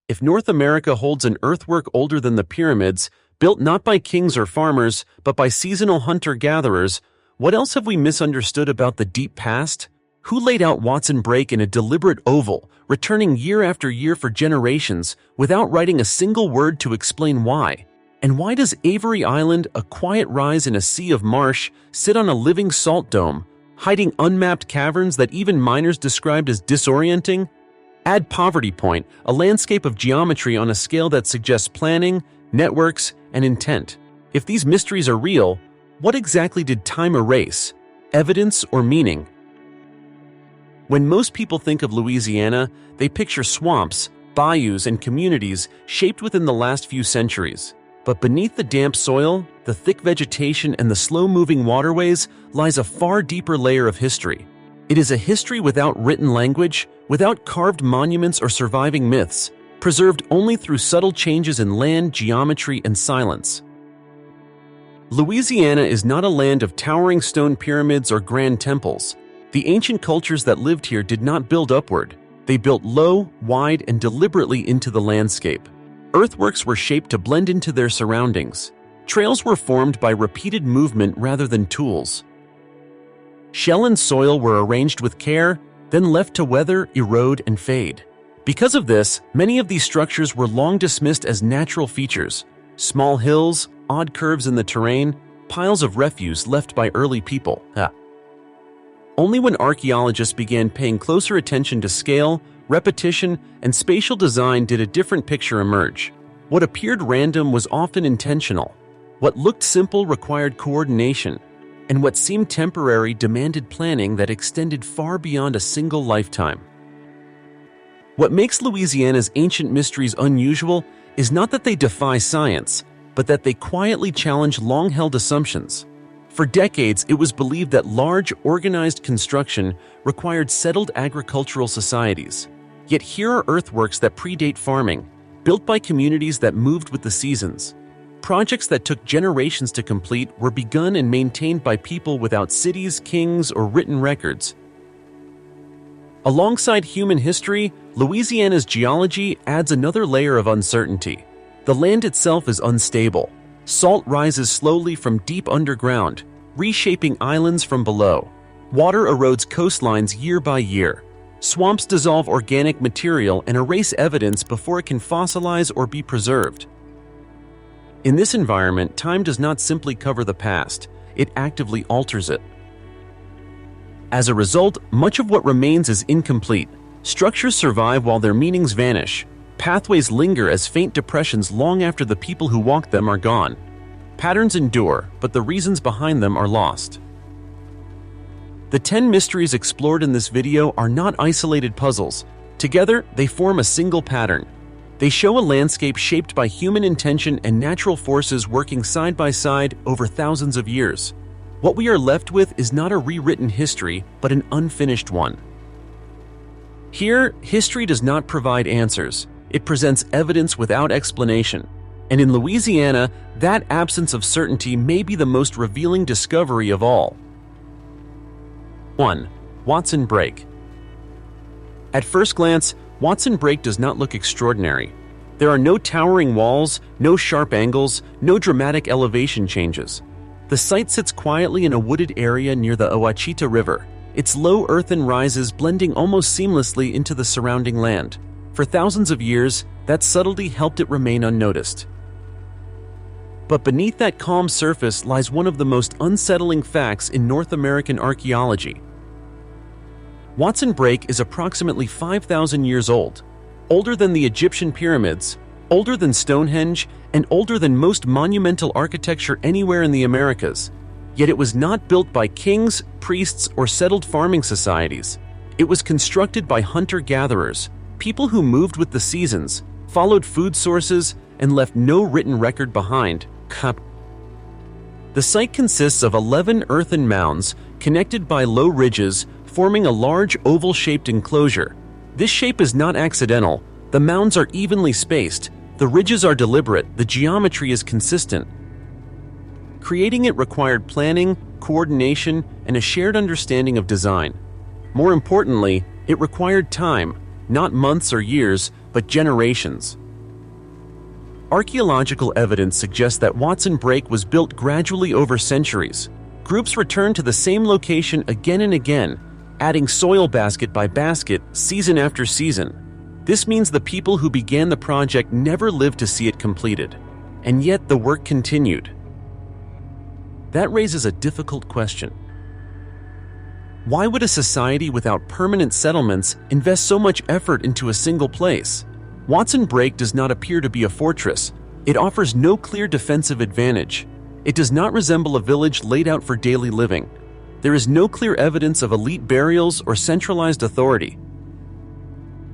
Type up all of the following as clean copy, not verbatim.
If North America holds an earthwork older than the pyramids, built not by kings or farmers, but by seasonal hunter-gatherers, what else have we misunderstood about the deep past? Who laid out Watson Brake in a deliberate oval, returning year after year for generations, without writing a single word to explain why? And why does Avery Island, a quiet rise in a sea of marsh, sit on a living salt dome, hiding unmapped caverns that even miners described as disorienting? Add Poverty Point, a landscape of geometry on a scale that suggests planning, networks, and intent. If these mysteries are real, what exactly did time erase? Evidence or meaning? When most people think of Louisiana, they picture swamps, bayous, and communities shaped within the last few centuries. But beneath the damp soil, the thick vegetation, and the slow-moving waterways lies a far deeper layer of history. It is a history without written language, without carved monuments or surviving myths, preserved only through subtle changes in land, geometry, and silence. Louisiana is not a land of towering stone pyramids or grand temples. The ancient cultures that lived here did not build upward. They built low, wide, and deliberately into the landscape. Earthworks were shaped to blend into their surroundings. Trails were formed by repeated movement rather than tools. Shell and soil were arranged with care, then left to weather, erode, and fade. Because of this, many of these structures were long dismissed as natural features. Small hills, odd curves in the terrain, piles of refuse left by early people. Only when archaeologists began paying closer attention to scale, repetition, and spatial design did a different picture emerge. What appeared random was often intentional. What looked simple required coordination, and what seemed temporary demanded planning that extended far beyond a single lifetime. What makes Louisiana's ancient mysteries unusual is not that they defy science, but that they quietly challenge long-held assumptions. For decades, it was believed that large, organized construction required settled agricultural societies. Yet here are earthworks that predate farming, built by communities that moved with the seasons. Projects that took generations to complete were begun and maintained by people without cities, kings, or written records. Alongside human history, Louisiana's geology adds another layer of uncertainty. The land itself is unstable. Salt rises slowly from deep underground, reshaping islands from below. Water erodes coastlines year by year. Swamps dissolve organic material and erase evidence before it can fossilize or be preserved. In this environment, time does not simply cover the past, it actively alters it. As a result, much of what remains is incomplete. Structures survive while their meanings vanish. Pathways linger as faint depressions long after the people who walked them are gone. Patterns endure, but the reasons behind them are lost. The 10 mysteries explored in this video are not isolated puzzles. Together, they form a single pattern. They show a landscape shaped by human intention and natural forces working side by side over thousands of years. What we are left with is not a rewritten history, but an unfinished one. Here, history does not provide answers. It presents evidence without explanation. And in Louisiana, that absence of certainty may be the most revealing discovery of all. 1. Watson Brake. At first glance, Watson Brake does not look extraordinary. There are no towering walls, no sharp angles, no dramatic elevation changes. The site sits quietly in a wooded area near the Ouachita River, its low earthen rises blending almost seamlessly into the surrounding land. For thousands of years, that subtlety helped it remain unnoticed. But beneath that calm surface lies one of the most unsettling facts in North American archaeology. Watson Brake is approximately 5,000 years old, older than the Egyptian pyramids, older than Stonehenge, and older than most monumental architecture anywhere in the Americas. Yet it was not built by kings, priests, or settled farming societies. It was constructed by hunter-gatherers, people who moved with the seasons, followed food sources, and left no written record behind. The site consists of 11 earthen mounds connected by low ridges, forming a large oval-shaped enclosure. This shape is not accidental. The mounds are evenly spaced, the ridges are deliberate, the geometry is consistent. Creating it required planning, coordination, and a shared understanding of design. More importantly, it required time, not months or years, but generations. Archaeological evidence suggests that Watson Break was built gradually over centuries. Groups returned to the same location again and again, adding soil basket by basket, season after season. This means the people who began the project never lived to see it completed, and yet the work continued. That raises a difficult question. Why would a society without permanent settlements invest so much effort into a single place? Watson Break does not appear to be a fortress. It offers no clear defensive advantage. It does not resemble a village laid out for daily living. There is no clear evidence of elite burials or centralized authority.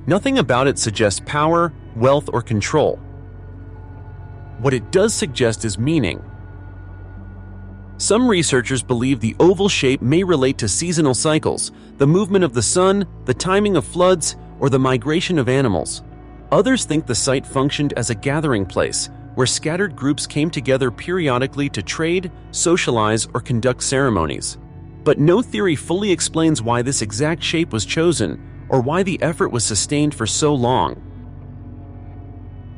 Nothing about it suggests power, wealth, or control. What it does suggest is meaning. Some researchers believe the oval shape may relate to seasonal cycles, the movement of the sun, the timing of floods, or the migration of animals. Others think the site functioned as a gathering place, where scattered groups came together periodically to trade, socialize, or conduct ceremonies. But no theory fully explains why this exact shape was chosen, or why the effort was sustained for so long.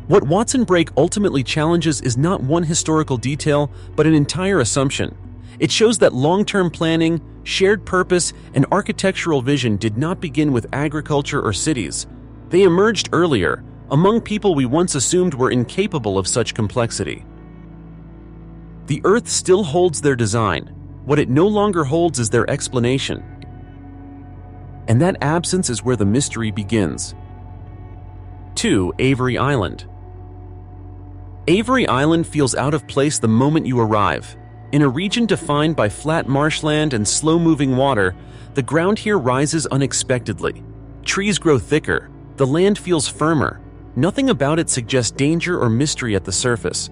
What Watson Break ultimately challenges is not one historical detail, but an entire assumption. It shows that long-term planning, shared purpose, and architectural vision did not begin with agriculture or cities. They emerged earlier, among people we once assumed were incapable of such complexity. The Earth still holds their design. What it no longer holds is their explanation. And that absence is where the mystery begins. 2. Avery Island. Avery Island feels out of place the moment you arrive. In a region defined by flat marshland and slow-moving water, the ground here rises unexpectedly. Trees grow thicker. The land feels firmer. Nothing about it suggests danger or mystery at the surface.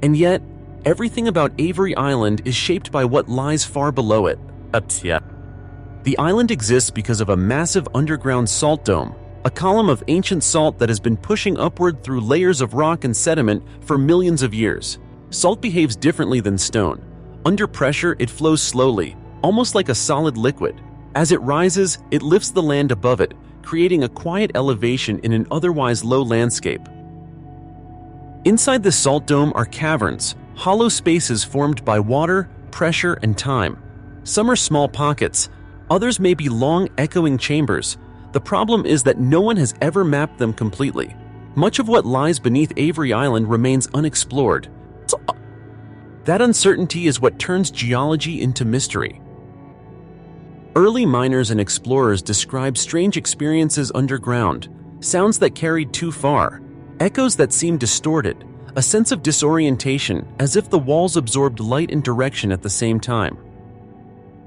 And yet, everything about Avery Island is shaped by what lies far below it. The island exists because of a massive underground salt dome, a column of ancient salt that has been pushing upward through layers of rock and sediment for millions of years. Salt behaves differently than stone. Under pressure, it flows slowly, almost like a solid liquid. As it rises, it lifts the land above it, creating a quiet elevation in an otherwise low landscape. Inside the salt dome are caverns, hollow spaces formed by water, pressure, and time. Some are small pockets, others may be long, echoing chambers. The problem is that no one has ever mapped them completely. Much of what lies beneath Avery Island remains unexplored. That uncertainty is what turns geology into mystery. Early miners and explorers described strange experiences underground, sounds that carried too far, echoes that seemed distorted, a sense of disorientation as if the walls absorbed light and direction at the same time.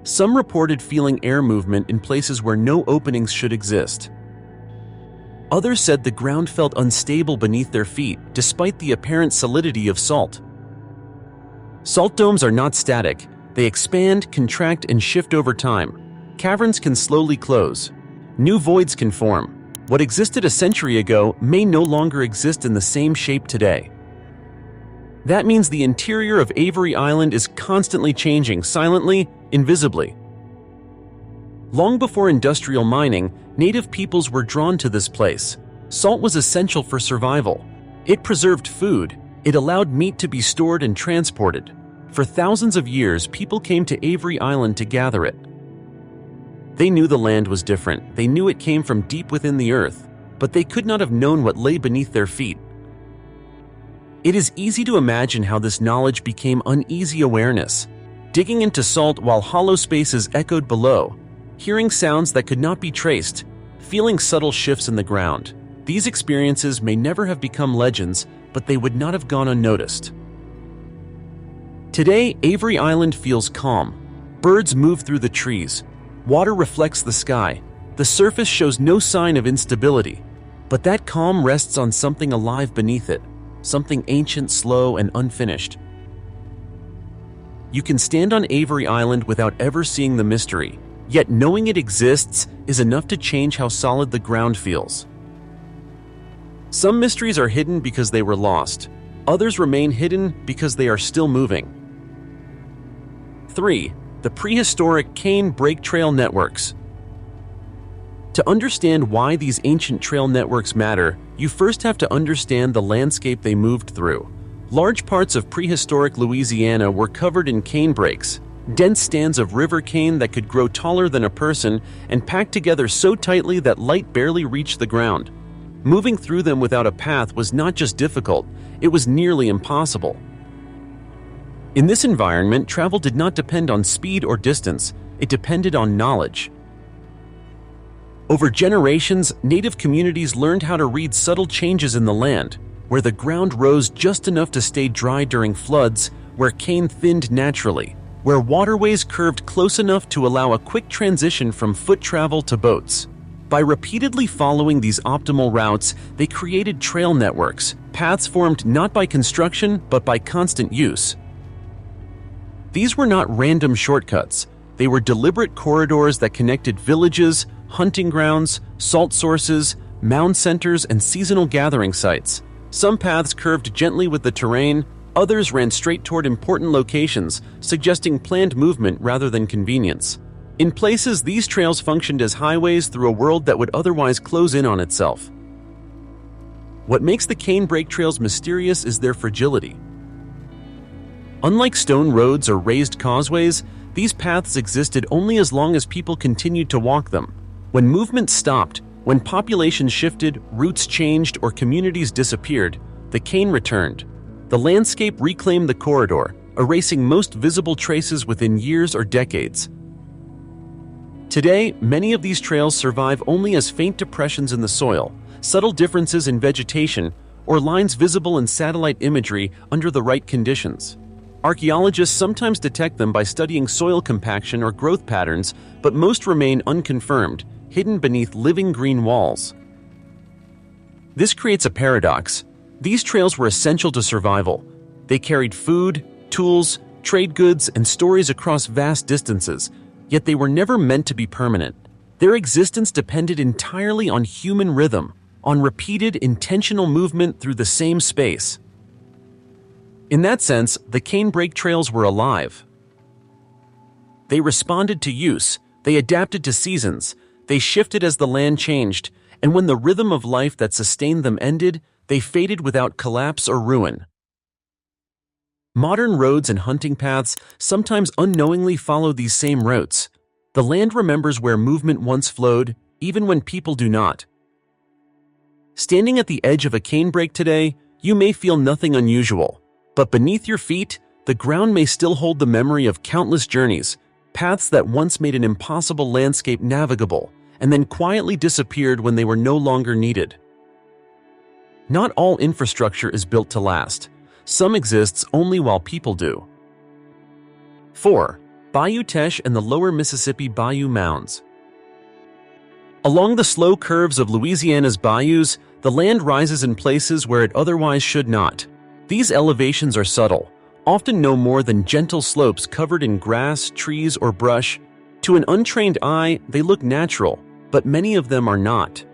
Some reported feeling air movement in places where no openings should exist. Others said the ground felt unstable beneath their feet, despite the apparent solidity of salt. Salt domes are not static. They expand, contract, and shift over time. Caverns can slowly close. New voids can form. What existed a century ago may no longer exist in the same shape today. That means the interior of Avery Island is constantly changing, silently, invisibly. Long before industrial mining, native peoples were drawn to this place. Salt was essential for survival. It preserved food. It allowed meat to be stored and transported. For thousands of years, people came to Avery Island to gather it. They knew the land was different. They knew it came from deep within the earth, but they could not have known what lay beneath their feet. It is easy to imagine how this knowledge became uneasy awareness, digging into salt while hollow spaces echoed below, hearing sounds that could not be traced, feeling subtle shifts in the ground. These experiences may never have become legends, but they would not have gone unnoticed. Today, Avery Island feels calm. Birds move through the trees. Water reflects the sky. The surface shows no sign of instability, but that calm rests on something alive beneath it, something ancient, slow, and unfinished. You can stand on Avery Island without ever seeing the mystery, yet knowing it exists is enough to change how solid the ground feels. Some mysteries are hidden because they were lost. Others remain hidden because they are still moving. 3. The prehistoric cane break trail networks. To understand why these ancient trail networks matter, you first have to understand the landscape they moved through. Large parts of prehistoric Louisiana were covered in cane brakes, dense stands of river cane that could grow taller than a person and packed together so tightly that light barely reached the ground. Moving through them without a path was not just difficult, it was nearly impossible. In this environment, travel did not depend on speed or distance, it depended on knowledge. Over generations, native communities learned how to read subtle changes in the land, where the ground rose just enough to stay dry during floods, where cane thinned naturally, where waterways curved close enough to allow a quick transition from foot travel to boats. By repeatedly following these optimal routes, they created trail networks, paths formed not by construction but by constant use. These were not random shortcuts. They were deliberate corridors that connected villages, hunting grounds, salt sources, mound centers, and seasonal gathering sites. Some paths curved gently with the terrain, others ran straight toward important locations, suggesting planned movement rather than convenience. In places, these trails functioned as highways through a world that would otherwise close in on itself. What makes the cane brake trails mysterious is their fragility. Unlike stone roads or raised causeways, these paths existed only as long as people continued to walk them. When movement stopped, when populations shifted, routes changed, or communities disappeared, the cane returned. The landscape reclaimed the corridor, erasing most visible traces within years or decades. Today, many of these trails survive only as faint depressions in the soil, subtle differences in vegetation, or lines visible in satellite imagery under the right conditions. Archaeologists sometimes detect them by studying soil compaction or growth patterns, but most remain unconfirmed, hidden beneath living green walls. This creates a paradox. These trails were essential to survival. They carried food, tools, trade goods, and stories across vast distances, yet they were never meant to be permanent. Their existence depended entirely on human rhythm, on repeated, intentional movement through the same space. In that sense, the cane brake trails were alive. They responded to use, they adapted to seasons, they shifted as the land changed, and when the rhythm of life that sustained them ended, they faded without collapse or ruin. Modern roads and hunting paths sometimes unknowingly follow these same routes. The land remembers where movement once flowed, even when people do not. Standing at the edge of a cane brake today, you may feel nothing unusual, but beneath your feet, the ground may still hold the memory of countless journeys, paths that once made an impossible landscape navigable, and then quietly disappeared when they were no longer needed. Not all infrastructure is built to last. Some exists only while people do. 4. Bayou Teche and the Lower Mississippi Bayou Mounds. Along the slow curves of Louisiana's bayous, the land rises in places where it otherwise should not. These elevations are subtle, often no more than gentle slopes covered in grass, trees, or brush. To an untrained eye, they look natural, but many of them are not.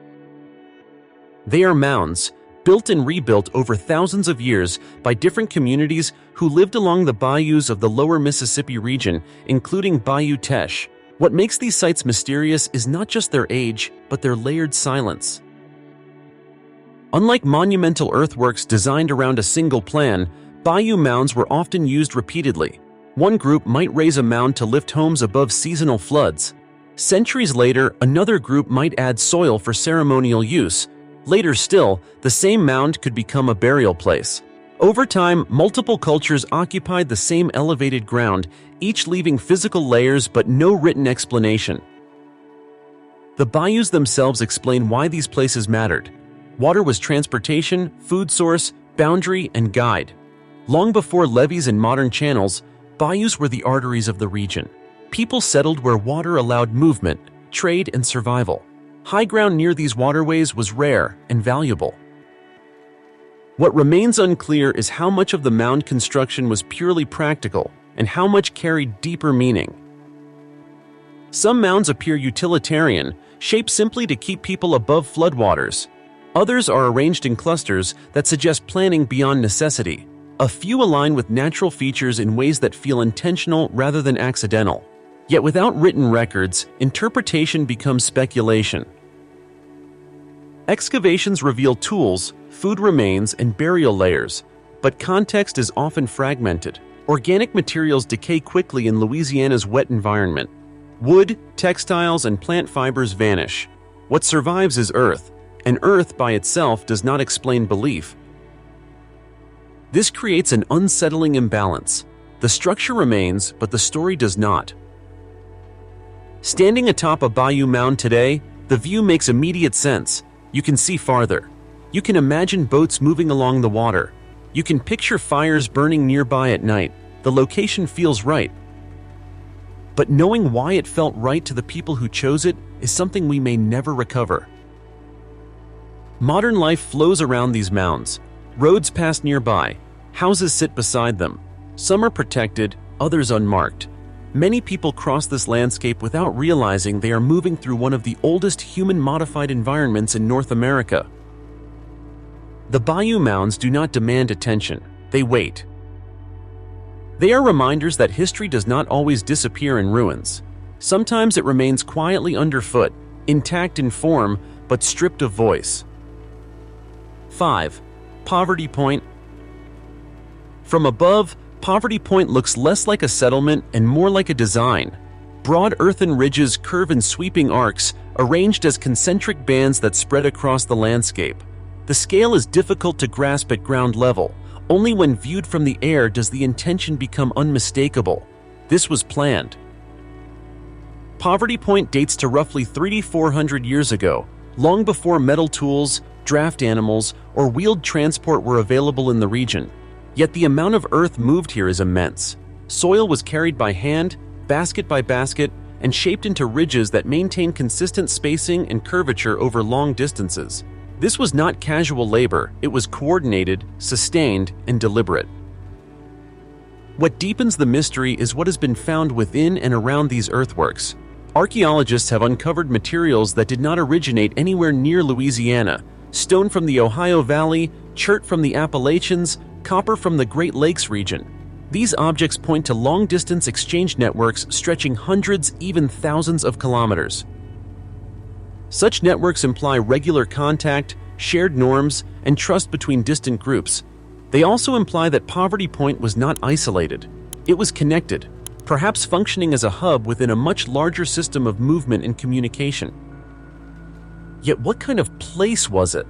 They are mounds, built and rebuilt over thousands of years by different communities who lived along the bayous of the lower Mississippi region, including Bayou Teche. What makes these sites mysterious is not just their age, but their layered silence. Unlike monumental earthworks designed around a single plan, bayou mounds were often used repeatedly. One group might raise a mound to lift homes above seasonal floods. Centuries later, another group might add soil for ceremonial use. Later still, the same mound could become a burial place. Over time, multiple cultures occupied the same elevated ground, each leaving physical layers but no written explanation. The bayous themselves explain why these places mattered. Water was transportation, food source, boundary, and guide. Long before levees and modern channels, bayous were the arteries of the region. People settled where water allowed movement, trade, and survival. High ground near these waterways was rare and valuable. What remains unclear is how much of the mound construction was purely practical and how much carried deeper meaning. Some mounds appear utilitarian, shaped simply to keep people above floodwaters. Others are arranged in clusters that suggest planning beyond necessity. A few align with natural features in ways that feel intentional rather than accidental. Yet without written records, interpretation becomes speculation. Excavations reveal tools, food remains, and burial layers, but context is often fragmented. Organic materials decay quickly in Louisiana's wet environment. Wood, textiles, and plant fibers vanish. What survives is earth, and earth by itself does not explain belief. This creates an unsettling imbalance. The structure remains, but the story does not. Standing atop a bayou mound today, the view makes immediate sense. You can see farther. You can imagine boats moving along the water. You can picture fires burning nearby at night. The location feels right. But knowing why it felt right to the people who chose it is something we may never recover. Modern life flows around these mounds. Roads pass nearby. Houses sit beside them. Some are protected, others unmarked. Many people cross this landscape without realizing they are moving through one of the oldest human-modified environments in North America. The bayou mounds do not demand attention. They wait. They are reminders that history does not always disappear in ruins. Sometimes it remains quietly underfoot, intact in form, but stripped of voice. 5. Poverty Point. From above, Poverty Point looks less like a settlement and more like a design. Broad earthen ridges curve in sweeping arcs, arranged as concentric bands that spread across the landscape. The scale is difficult to grasp at ground level. Only when viewed from the air does the intention become unmistakable. This was planned. Poverty Point dates to roughly 3,400 years ago, long before metal tools, draft animals, or wheeled transport were available in the region. Yet the amount of earth moved here is immense. Soil was carried by hand, basket by basket, and shaped into ridges that maintain consistent spacing and curvature over long distances. This was not casual labor, it was coordinated, sustained, and deliberate. What deepens the mystery is what has been found within and around these earthworks. Archaeologists have uncovered materials that did not originate anywhere near Louisiana: stone from the Ohio Valley, chert from the Appalachians, copper from the Great Lakes region. These objects point to long-distance exchange networks stretching hundreds, even thousands of kilometers. Such networks imply regular contact, shared norms, and trust between distant groups. They also imply that Poverty Point was not isolated. It was connected, perhaps functioning as a hub within a much larger system of movement and communication. Yet what kind of place was it?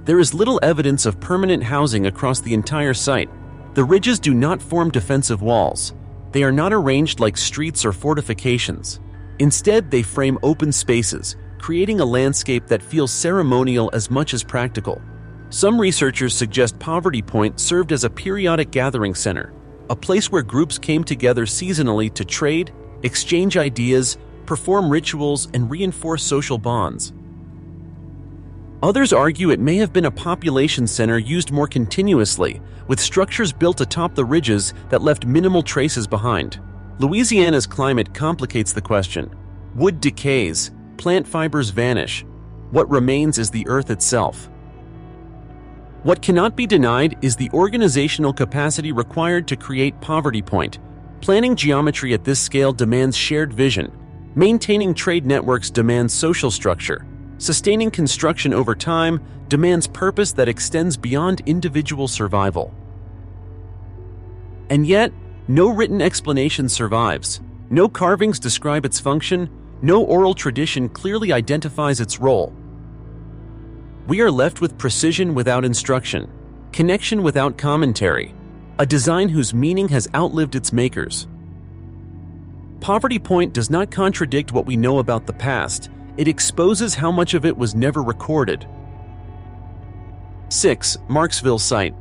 There is little evidence of permanent housing across the entire site. The ridges do not form defensive walls. They are not arranged like streets or fortifications. Instead, they frame open spaces, creating a landscape that feels ceremonial as much as practical. Some researchers suggest Poverty Point served as a periodic gathering center, a place where groups came together seasonally to trade, exchange ideas, perform rituals, and reinforce social bonds. Others argue it may have been a population center used more continuously, with structures built atop the ridges that left minimal traces behind. Louisiana's climate complicates the question. Wood decays, plant fibers vanish. What remains is the earth itself. What cannot be denied is the organizational capacity required to create Poverty Point. Planning geometry at this scale demands shared vision. Maintaining trade networks demands social structure. Sustaining construction over time demands purpose that extends beyond individual survival. And yet, no written explanation survives. No carvings describe its function. No oral tradition clearly identifies its role. We are left with precision without instruction, connection without commentary, a design whose meaning has outlived its makers. Poverty Point does not contradict what we know about the past. It exposes how much of it was never recorded. 6. Marksville Site.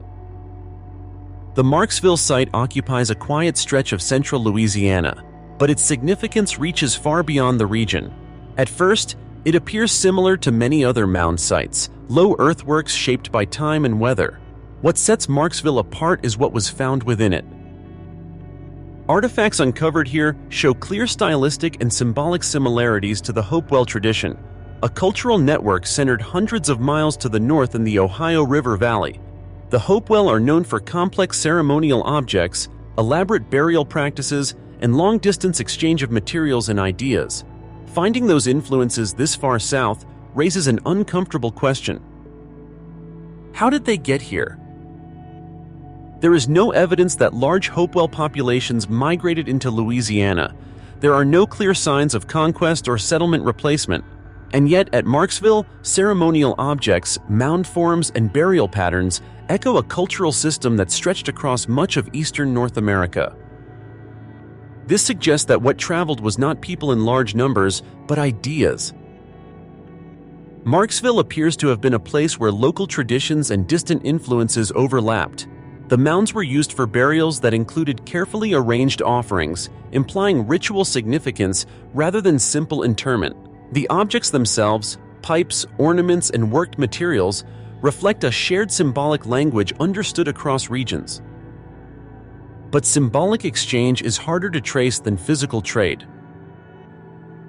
The Marksville site occupies a quiet stretch of central Louisiana, but its significance reaches far beyond the region. At first, it appears similar to many other mound sites, low earthworks shaped by time and weather. What sets Marksville apart is what was found within it. Artifacts uncovered here show clear stylistic and symbolic similarities to the Hopewell tradition, a cultural network centered hundreds of miles to the north in the Ohio River Valley. The Hopewell are known for complex ceremonial objects, elaborate burial practices, and long-distance exchange of materials and ideas. Finding those influences this far south raises an uncomfortable question. How did they get here? There is no evidence that large Hopewell populations migrated into Louisiana. There are no clear signs of conquest or settlement replacement. And yet, at Marksville, ceremonial objects, mound forms, and burial patterns echo a cultural system that stretched across much of eastern North America. This suggests that what traveled was not people in large numbers, but ideas. Marksville appears to have been a place where local traditions and distant influences overlapped. The mounds were used for burials that included carefully arranged offerings, implying ritual significance rather than simple interment. The objects themselves, pipes, ornaments, and worked materials, reflect a shared symbolic language understood across regions. But symbolic exchange is harder to trace than physical trade.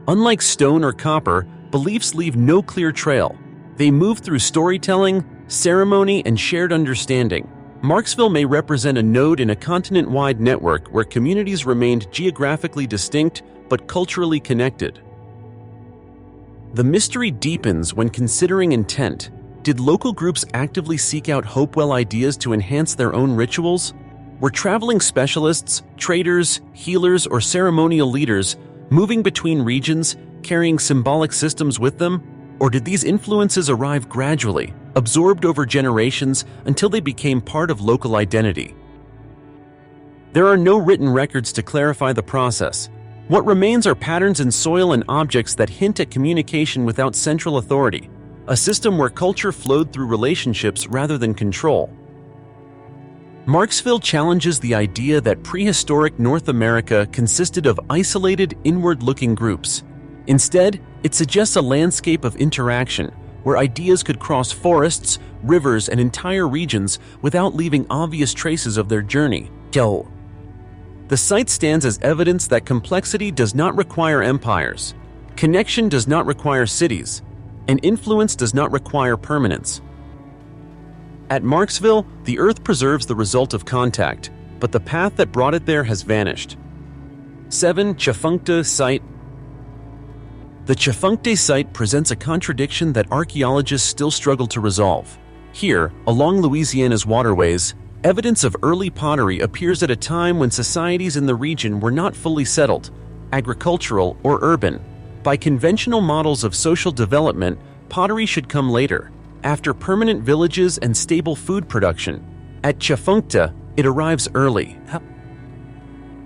Unlike stone or copper, beliefs leave no clear trail. They move through storytelling, ceremony, and shared understanding. Marksville may represent a node in a continent-wide network where communities remained geographically distinct but culturally connected. The mystery deepens when considering intent. Did local groups actively seek out Hopewell ideas to enhance their own rituals? Were traveling specialists, traders, healers, or ceremonial leaders moving between regions, carrying symbolic systems with them? Or did these influences arrive gradually, absorbed over generations until they became part of local identity? There are no written records to clarify the process. What remains are patterns in soil and objects that hint at communication without central authority, a system where culture flowed through relationships rather than control. Marksville challenges the idea that prehistoric North America consisted of isolated, inward-looking groups. Instead, it suggests a landscape of interaction where ideas could cross forests, rivers, and entire regions without leaving obvious traces of their journey. The site stands as evidence that complexity does not require empires, connection does not require cities, and influence does not require permanence. At Marksville, the Earth preserves the result of contact, but the path that brought it there has vanished. 7. Tchefuncte Site. The Tchefuncte site presents a contradiction that archaeologists still struggle to resolve. Here, along Louisiana's waterways, evidence of early pottery appears at a time when societies in the region were not fully settled, agricultural or urban. By conventional models of social development, pottery should come later, after permanent villages and stable food production. At Tchefuncte, it arrives early.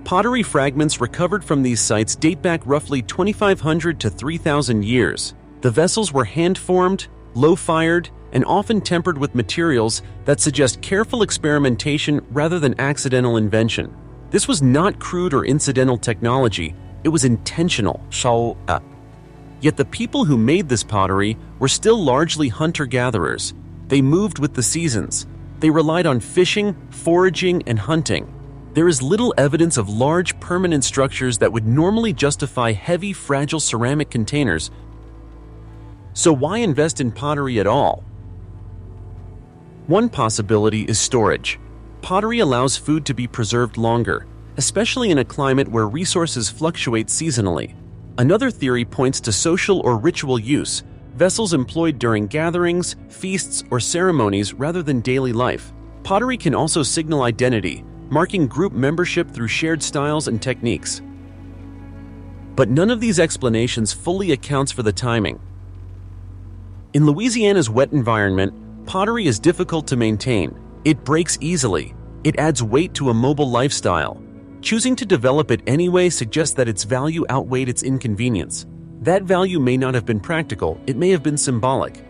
Pottery fragments recovered from these sites date back roughly 2,500 to 3,000 years. The vessels were hand-formed, low-fired, and often tempered with materials that suggest careful experimentation rather than accidental invention. This was not crude or incidental technology, it was intentional. Yet the people who made this pottery were still largely hunter-gatherers. They moved with the seasons. They relied on fishing, foraging, and hunting. There is little evidence of large, permanent structures that would normally justify heavy, fragile ceramic containers. So why invest in pottery at all? One possibility is storage. Pottery allows food to be preserved longer, especially in a climate where resources fluctuate seasonally. Another theory points to social or ritual use, vessels employed during gatherings, feasts, or ceremonies rather than daily life. Pottery can also signal identity, marking group membership through shared styles and techniques. But none of these explanations fully accounts for the timing. In Louisiana's wet environment, pottery is difficult to maintain. It breaks easily. It adds weight to a mobile lifestyle. Choosing to develop it anyway suggests that its value outweighed its inconvenience. That value may not have been practical, it may have been symbolic.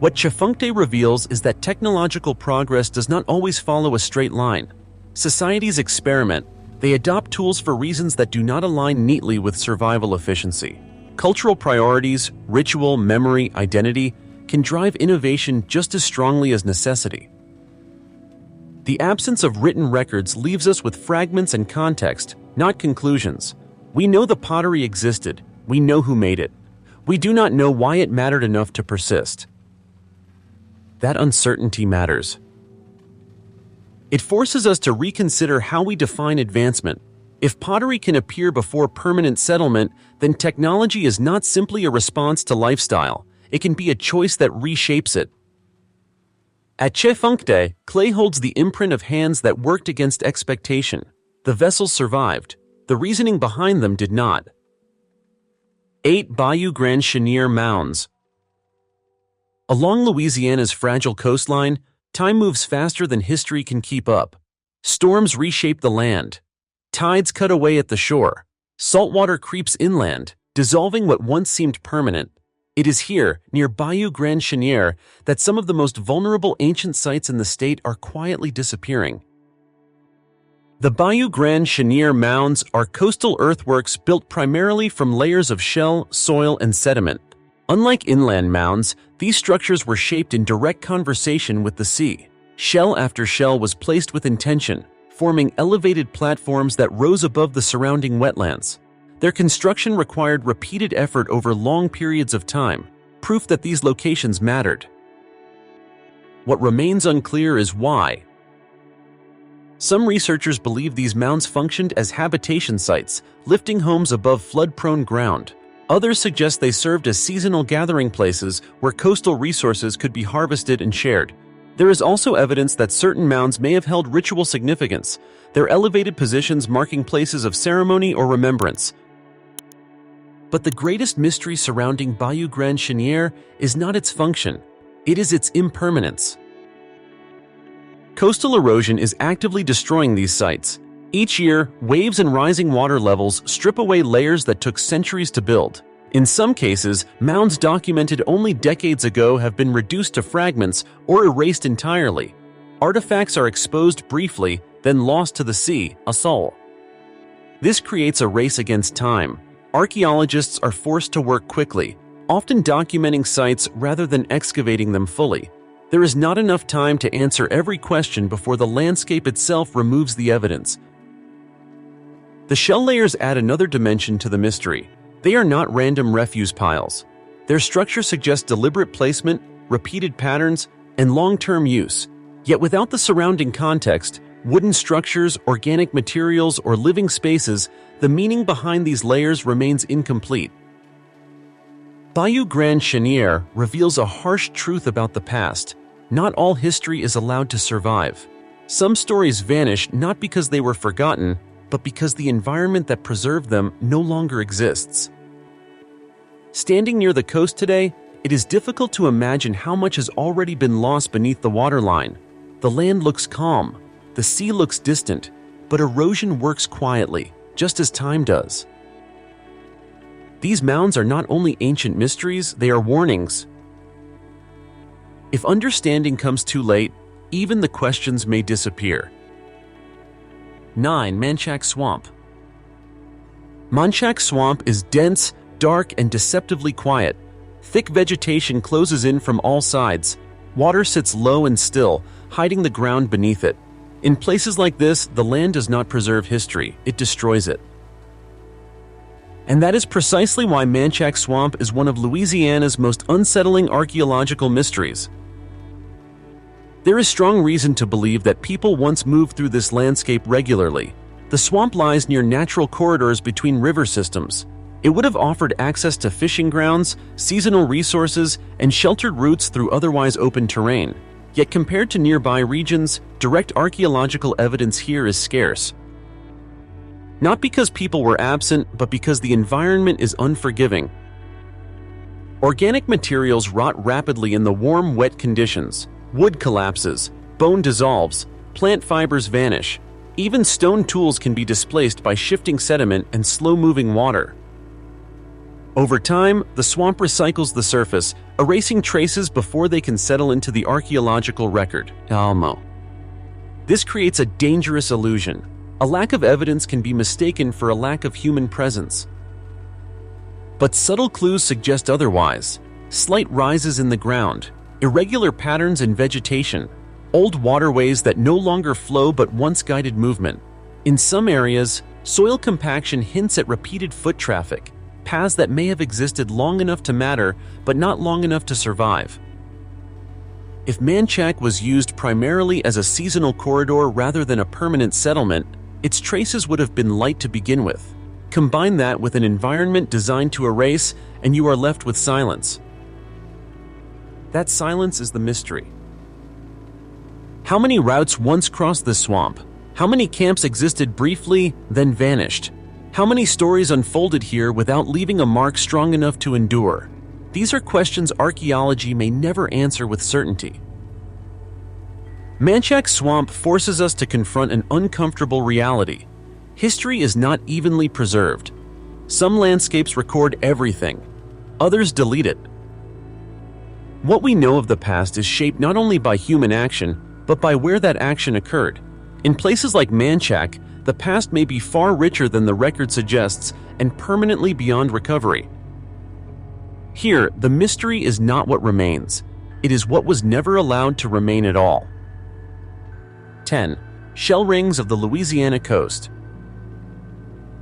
What Tchefuncte reveals is that technological progress does not always follow a straight line. Societies experiment. They adopt tools for reasons that do not align neatly with survival efficiency. Cultural priorities, ritual, memory, identity can drive innovation just as strongly as necessity. The absence of written records leaves us with fragments and context, not conclusions. We know the pottery existed. We know who made it. We do not know why it mattered enough to persist. That uncertainty matters. It forces us to reconsider how we define advancement. If pottery can appear before permanent settlement, then technology is not simply a response to lifestyle. It can be a choice that reshapes it. At Chefunkte, clay holds the imprint of hands that worked against expectation. The vessels survived. The reasoning behind them did not. 8 Bayou Grand Chenier Mounds. Along Louisiana's fragile coastline, time moves faster than history can keep up. Storms reshape the land. Tides cut away at the shore. Saltwater creeps inland, dissolving what once seemed permanent. It is here, near Bayou Grand Chenier, that some of the most vulnerable ancient sites in the state are quietly disappearing. The Bayou Grand Chenier mounds are coastal earthworks built primarily from layers of shell, soil, and sediment. Unlike inland mounds, these structures were shaped in direct conversation with the sea. Shell after shell was placed with intention, forming elevated platforms that rose above the surrounding wetlands. Their construction required repeated effort over long periods of time, proof that these locations mattered. What remains unclear is why. Some researchers believe these mounds functioned as habitation sites, lifting homes above flood-prone ground. Others suggest they served as seasonal gathering places where coastal resources could be harvested and shared. There is also evidence that certain mounds may have held ritual significance, their elevated positions marking places of ceremony or remembrance. But the greatest mystery surrounding Bayou Grand Chenier is not its function, it is its impermanence. Coastal erosion is actively destroying these sites. Each year, waves and rising water levels strip away layers that took centuries to build. In some cases, mounds documented only decades ago have been reduced to fragments or erased entirely. Artifacts are exposed briefly, then lost to the sea, Asol. This creates a race against time. Archaeologists are forced to work quickly, often documenting sites rather than excavating them fully. There is not enough time to answer every question before the landscape itself removes the evidence. The shell layers add another dimension to the mystery. They are not random refuse piles. Their structure suggests deliberate placement, repeated patterns, and long-term use. Yet without the surrounding context, wooden structures, organic materials, or living spaces, the meaning behind these layers remains incomplete. Bayou Grand Chenier reveals a harsh truth about the past. Not all history is allowed to survive. Some stories vanish not because they were forgotten, but because the environment that preserved them no longer exists. Standing near the coast today, it is difficult to imagine how much has already been lost beneath the waterline. The land looks calm, the sea looks distant, but erosion works quietly, just as time does. These mounds are not only ancient mysteries, they are warnings. If understanding comes too late, even the questions may disappear. 9. Manchac Swamp. Manchac Swamp is dense, dark, and deceptively quiet. Thick vegetation closes in from all sides. Water sits low and still, hiding the ground beneath it. In places like this, the land does not preserve history, it destroys it. And that is precisely why Manchac Swamp is one of Louisiana's most unsettling archaeological mysteries. There is strong reason to believe that people once moved through this landscape regularly. The swamp lies near natural corridors between river systems. It would have offered access to fishing grounds, seasonal resources, and sheltered routes through otherwise open terrain. Yet compared to nearby regions, direct archaeological evidence here is scarce. Not because people were absent, but because the environment is unforgiving. Organic materials rot rapidly in the warm, wet conditions. Wood collapses, bone dissolves, plant fibers vanish. Even stone tools can be displaced by shifting sediment and slow-moving water. Over time, the swamp recycles the surface, erasing traces before they can settle into the archaeological record. This creates a dangerous illusion. A lack of evidence can be mistaken for a lack of human presence. But subtle clues suggest otherwise. Slight rises in the ground, irregular patterns in vegetation, old waterways that no longer flow but once guided movement. In some areas, soil compaction hints at repeated foot traffic, paths that may have existed long enough to matter but not long enough to survive. If Manchac was used primarily as a seasonal corridor rather than a permanent settlement, its traces would have been light to begin with. Combine that with an environment designed to erase, and you are left with silence. That silence is the mystery. How many routes once crossed this swamp? How many camps existed briefly, then vanished? How many stories unfolded here without leaving a mark strong enough to endure? These are questions archaeology may never answer with certainty. Manchac Swamp forces us to confront an uncomfortable reality. History is not evenly preserved. Some landscapes record everything, others delete it. What we know of the past is shaped not only by human action, but by where that action occurred. In places like Manchac, the past may be far richer than the record suggests and permanently beyond recovery. Here, the mystery is not what remains. It is what was never allowed to remain at all. 10. Shell rings of the Louisiana coast.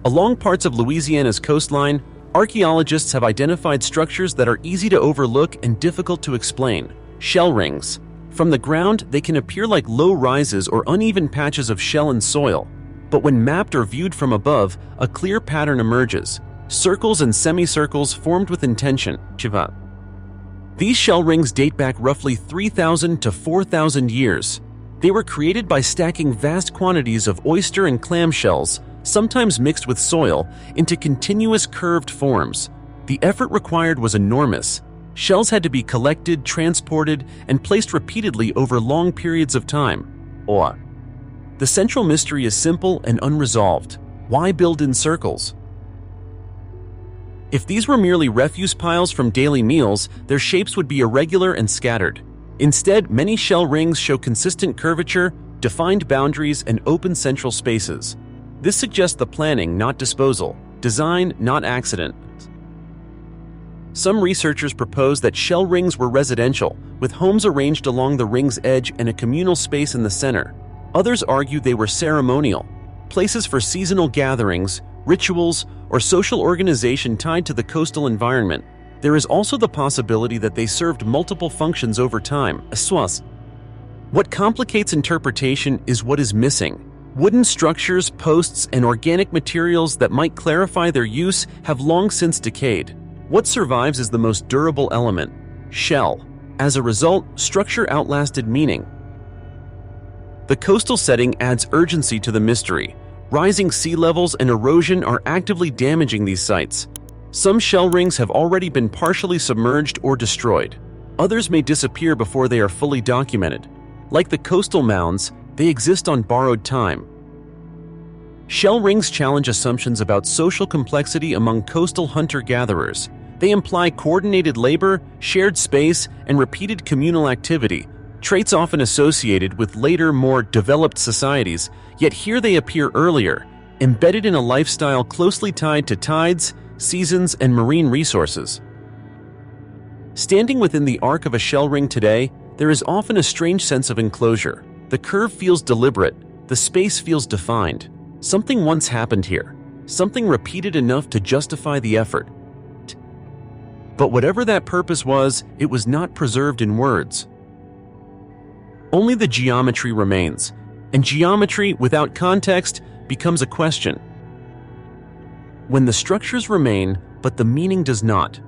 Along parts of Louisiana's coastline, archaeologists have identified structures that are easy to overlook and difficult to explain. Shell rings. From the ground, they can appear like low rises or uneven patches of shell and soil. But when mapped or viewed from above, a clear pattern emerges. Circles and semicircles formed with intention. These shell rings date back roughly 3,000 to 4,000 years. They were created by stacking vast quantities of oyster and clam shells, sometimes mixed with soil, into continuous curved forms. The effort required was enormous. Shells had to be collected, transported, and placed repeatedly over long periods of time. The central mystery is simple and unresolved. Why build in circles? If these were merely refuse piles from daily meals, their shapes would be irregular and scattered. Instead, many shell rings show consistent curvature, defined boundaries, and open central spaces. This suggests the planning, not disposal, design, not accident. Some researchers propose that shell rings were residential, with homes arranged along the ring's edge and a communal space in the center. Others argue they were ceremonial, places for seasonal gatherings, rituals, or social organization tied to the coastal environment. There is also the possibility that they served multiple functions over time. What complicates interpretation is what is missing. Wooden structures, posts, and organic materials that might clarify their use have long since decayed. What survives is the most durable element: shell. As a result, structure outlasted meaning. The coastal setting adds urgency to the mystery. Rising sea levels and erosion are actively damaging these sites. Some shell rings have already been partially submerged or destroyed. Others may disappear before they are fully documented. Like the coastal mounds, they exist on borrowed time. Shell rings challenge assumptions about social complexity among coastal hunter-gatherers. They imply coordinated labor, shared space, and repeated communal activity, traits often associated with later, more developed societies, yet here they appear earlier, embedded in a lifestyle closely tied to tides, seasons, and marine resources. Standing within the arc of a shell ring today, there is often a strange sense of enclosure. The curve feels deliberate, the space feels defined. Something once happened here, something repeated enough to justify the effort. But whatever that purpose was, it was not preserved in words. Only the geometry remains, and geometry without context becomes a question. When the structures remain, but the meaning does not.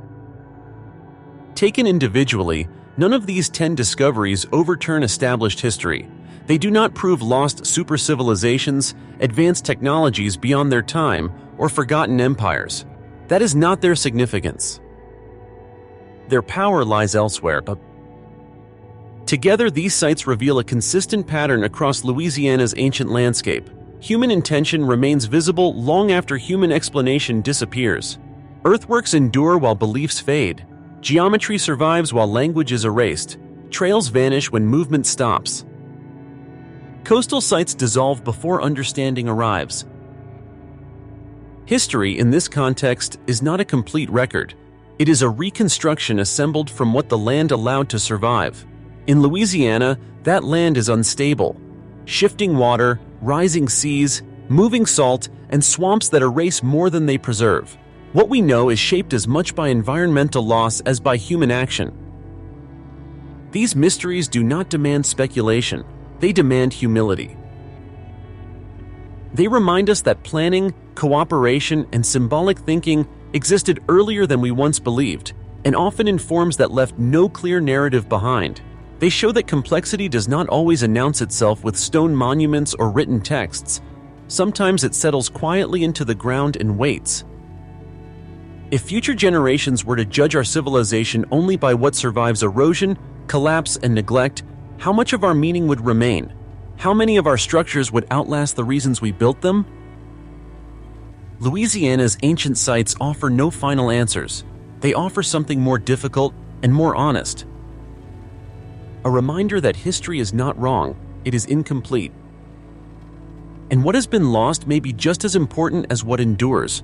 Taken individually, none of these 10 discoveries overturn established history. They do not prove lost super-civilizations, advanced technologies beyond their time, or forgotten empires. That is not their significance. Their power lies elsewhere. Together, these sites reveal a consistent pattern across Louisiana's ancient landscape. Human intention remains visible long after human explanation disappears. Earthworks endure while beliefs fade. Geometry survives while language is erased. Trails vanish when movement stops. Coastal sites dissolve before understanding arrives. History, in this context, is not a complete record. It is a reconstruction assembled from what the land allowed to survive. In Louisiana, that land is unstable. Shifting water, rising seas, moving salt, and swamps that erase more than they preserve. What we know is shaped as much by environmental loss as by human action. These mysteries do not demand speculation. They demand humility. They remind us that planning, cooperation, and symbolic thinking existed earlier than we once believed, and often in forms that left no clear narrative behind. They show that complexity does not always announce itself with stone monuments or written texts. Sometimes it settles quietly into the ground and waits. If future generations were to judge our civilization only by what survives erosion, collapse, and neglect, how much of our meaning would remain? How many of our structures would outlast the reasons we built them? Louisiana's ancient sites offer no final answers. They offer something more difficult and more honest. A reminder that history is not wrong, it is incomplete. And what has been lost may be just as important as what endures.